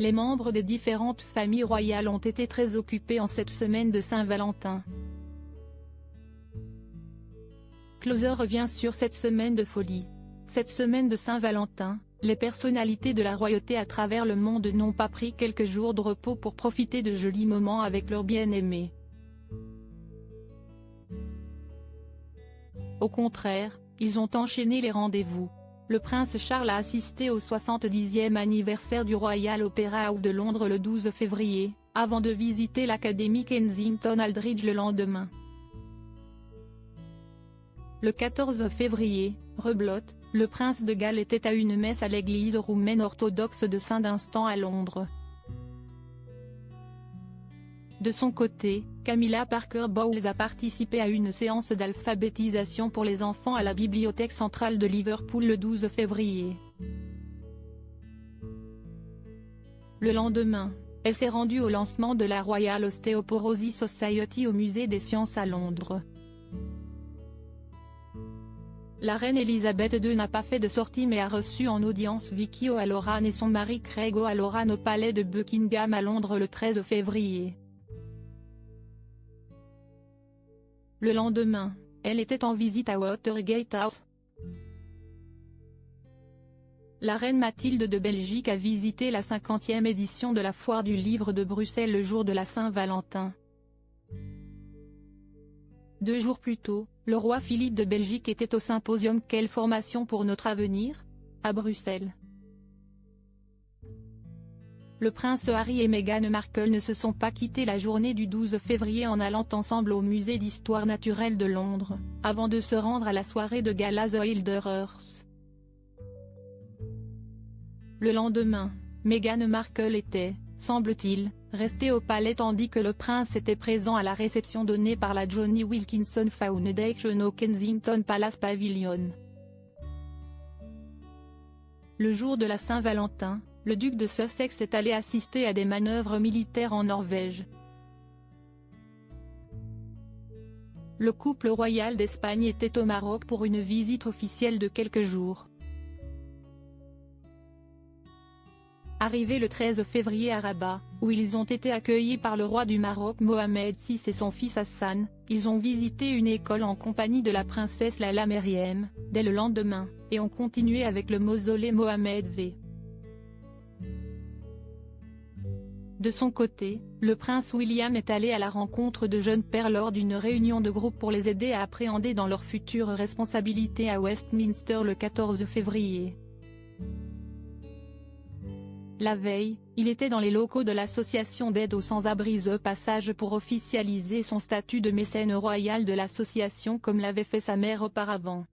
Les membres des différentes familles royales ont été très occupés en cette semaine de Saint-Valentin. Closer revient sur cette semaine de folie. Cette semaine de Saint-Valentin, les personnalités de la royauté à travers le monde n'ont pas pris quelques jours de repos pour profiter de jolis moments avec leurs bien-aimés. Au contraire, ils ont enchaîné les rendez-vous. Le prince Charles a assisté au 70e anniversaire du Royal Opera House de Londres le 12 février, avant de visiter l'Académie Kensington Aldridge le lendemain. Le 14 février, rebelote, le prince de Galles était à une messe à l'église roumaine orthodoxe de Saint-Dunstan à Londres. De son côté, Camilla Parker Bowles a participé à une séance d'alphabétisation pour les enfants à la Bibliothèque centrale de Liverpool le 12 février. Le lendemain, elle s'est rendue au lancement de la Royal Osteoporosis Society au Musée des Sciences à Londres. La reine Elisabeth II n'a pas fait de sortie mais a reçu en audience Vicky O'Halloran et son mari Craig O'Halloran au palais de Buckingham à Londres le 13 février. Le lendemain, elle était en visite à Watergate House. La reine Mathilde de Belgique a visité la 50e édition de la Foire du Livre de Bruxelles le jour de la Saint-Valentin. 2 jours plus tôt, le roi Philippe de Belgique était au symposium « Quelle formation pour notre avenir ?», à Bruxelles. Le prince Harry et Meghan Markle ne se sont pas quittés la journée du 12 février en allant ensemble au musée d'histoire naturelle de Londres, avant de se rendre à la soirée de gala The Hilderers. Le lendemain, Meghan Markle était, semble-t-il, restée au palais tandis que le prince était présent à la réception donnée par la Johnny Wilkinson Foundation au Kensington Palace Pavilion. Le jour de la Saint-Valentin, le duc de Sussex est allé assister à des manœuvres militaires en Norvège. Le couple royal d'Espagne était au Maroc pour une visite officielle de quelques jours. Arrivés le 13 février à Rabat, où ils ont été accueillis par le roi du Maroc Mohamed VI et son fils Hassan, ils ont visité une école en compagnie de la princesse Lalla Meriem, dès le lendemain, et ont continué avec le mausolée Mohamed V. De son côté, le prince William est allé à la rencontre de jeunes pères lors d'une réunion de groupe pour les aider à appréhender dans leurs futures responsabilités à Westminster le 14 février. La veille, il était dans les locaux de l'association d'aide aux sans-abri The Passage pour officialiser son statut de mécène royal de l'association comme l'avait fait sa mère auparavant.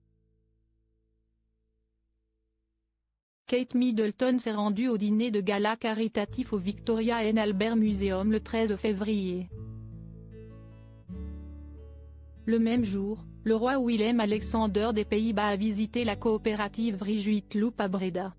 Kate Middleton s'est rendue au dîner de gala caritatif au Victoria and Albert Museum le 13 février. Le même jour, le roi Willem-Alexander des Pays-Bas a visité la coopérative Vrijuitloop à Breda.